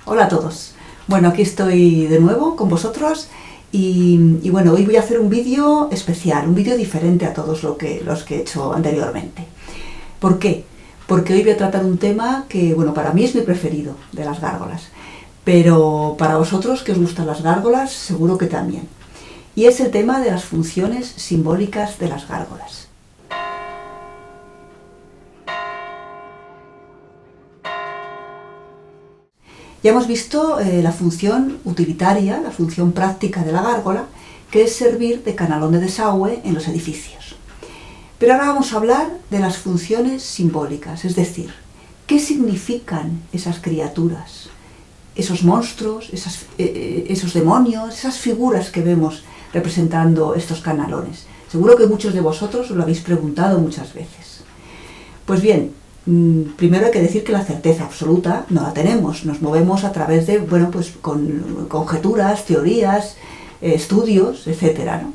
Hola a todos. Bueno, aquí estoy de nuevo con vosotros y bueno, hoy voy a hacer un vídeo especial, un vídeo diferente a todos los que he hecho anteriormente. ¿Por qué? Porque hoy voy a tratar un tema que, bueno, para mí es mi preferido de las gárgolas, pero para vosotros que os gustan las gárgolas, seguro que también. Y es el tema de las funciones simbólicas de las gárgolas. Ya hemos visto la función utilitaria, la función práctica de la gárgola, que es servir de canalón de desagüe en los edificios. Pero ahora vamos a hablar de las funciones simbólicas, es decir, ¿qué significan esas criaturas, esos monstruos, esos demonios, esas figuras que vemos representando estos canalones? Seguro que muchos de vosotros os lo habéis preguntado muchas veces. Pues bien, primero hay que decir que la certeza absoluta no la tenemos, nos movemos a través de, bueno, pues con conjeturas, teorías, estudios, etcétera, ¿no?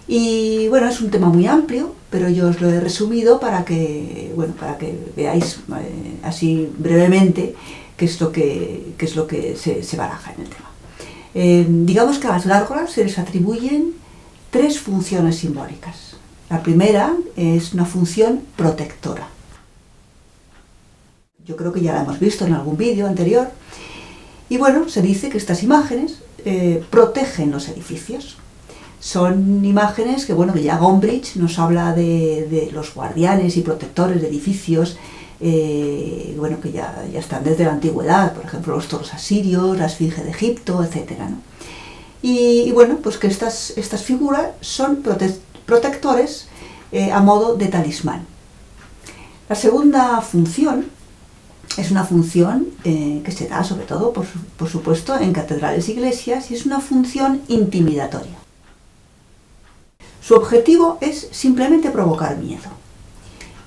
Y bueno, es un tema muy amplio, pero yo os lo he resumido para que, bueno, para que veáis así brevemente qué es lo que se baraja en el tema. Digamos que a las gárgolas se les atribuyen tres funciones simbólicas. La primera es una función protectora. Yo creo que ya la hemos visto en algún vídeo anterior. Y bueno, se dice que estas imágenes protegen los edificios. Son imágenes que, bueno, que ya Gombrich nos habla de los guardianes y protectores de edificios, bueno, que ya están desde la antigüedad, por ejemplo, los toros asirios, la esfinge de Egipto, etc., ¿no? Y bueno, pues que estas figuras son protectores a modo de talismán. La segunda función es una función que se da sobre todo, por supuesto, en catedrales e iglesias, y es una función intimidatoria. Su objetivo es simplemente provocar miedo.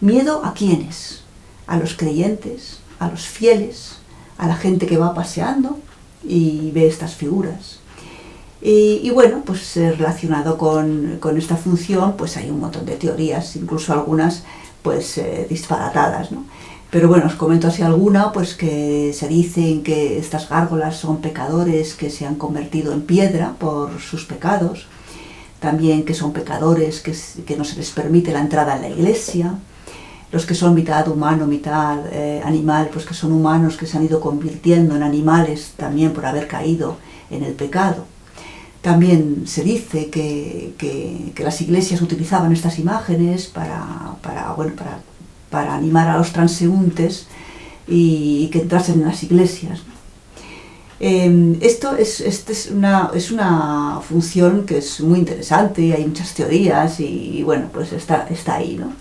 ¿Miedo a quiénes? A los creyentes, a los fieles, a la gente que va paseando y ve estas figuras. Y bueno, pues relacionado con esta función, pues hay un montón de teorías, incluso algunas pues disparatadas, ¿no? Pero bueno, os comento así alguna, pues que se dicen que estas gárgolas son pecadores que se han convertido en piedra por sus pecados, también que son pecadores que no se les permite la entrada en la iglesia, los que son mitad humano, mitad animal, pues que son humanos que se han ido convirtiendo en animales también por haber caído en el pecado. También se dice que las iglesias utilizaban estas imágenes para animar a los transeúntes y que entrasen en las iglesias. Esto es una función que es muy interesante, hay muchas teorías y bueno, pues está ahí, ¿no?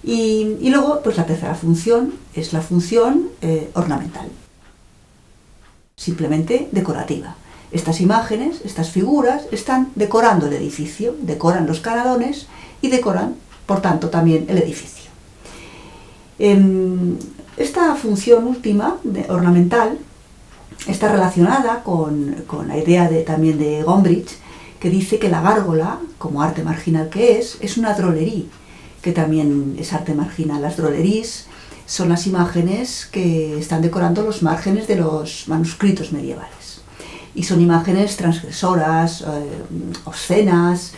Y luego, pues la tercera función es la función ornamental, simplemente decorativa. Estas imágenes, estas figuras, están decorando el edificio, decoran los canalones y decoran, por tanto, también el edificio. Esta función última, ornamental, está relacionada con la idea también de Gombrich, que dice que la gárgola, como arte marginal que es una drôlerie, que también es arte marginal. Las drôleries son las imágenes que están decorando los márgenes de los manuscritos medievales. Y son imágenes transgresoras, obscenas,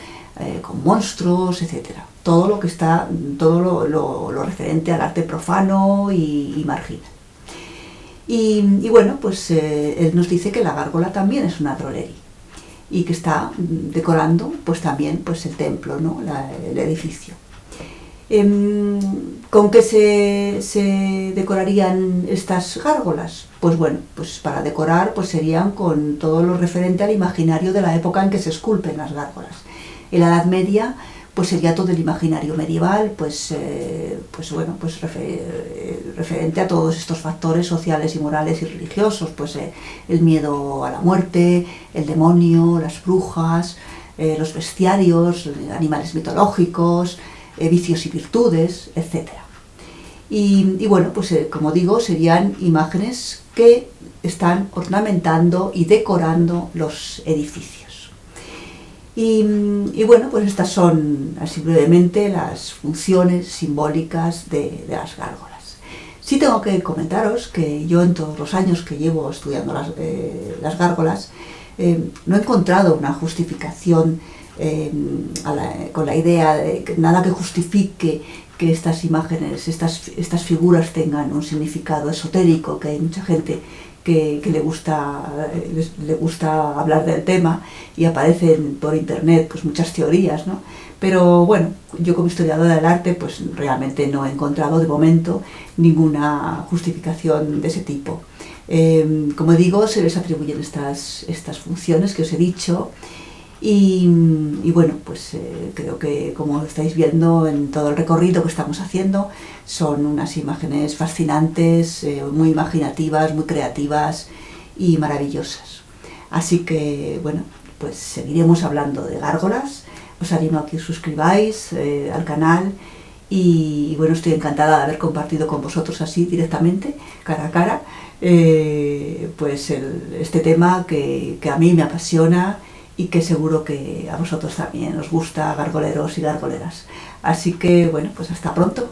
con monstruos, etc. Todo lo referente al arte profano y marginal. Y bueno, pues él nos dice que la gárgola también es una drôlerie y que está decorando pues también pues el templo, ¿no? El edificio. ¿Con qué se decorarían estas gárgolas? Pues bueno, pues para decorar pues serían con todo lo referente al imaginario de la época en que se esculpen las gárgolas. En la Edad Media pues sería todo el imaginario medieval, bueno, pues referente a todos estos factores sociales y morales y religiosos, pues el miedo a la muerte, el demonio, las brujas, los bestiarios, animales mitológicos, vicios y virtudes, etc. Y bueno, pues como digo, serían imágenes que están ornamentando y decorando los edificios. Y bueno, pues estas son, así brevemente, las funciones simbólicas de las gárgolas. Sí tengo que comentaros que yo en todos los años que llevo estudiando las gárgolas, no he encontrado una justificación con la idea de que nada que justifique que estas imágenes, estas figuras tengan un significado esotérico, que hay mucha gente que le gusta hablar del tema y aparecen por internet pues muchas teorías, ¿no? Pero bueno, yo como historiadora del arte pues realmente no he encontrado de momento ninguna justificación de ese tipo. Como digo, se les atribuyen estas funciones que os he dicho y bueno, pues creo que como estáis viendo en todo el recorrido que estamos haciendo, son unas imágenes fascinantes, muy imaginativas, muy creativas y maravillosas. Así que bueno, pues seguiremos hablando de gárgolas. Os animo a que os suscribáis al canal y bueno, estoy encantada de haber compartido con vosotros así directamente, cara a cara, pues este tema que a mí me apasiona y que seguro que a vosotros también os gusta, gargoleros y gargoleras. Así que bueno, pues hasta pronto.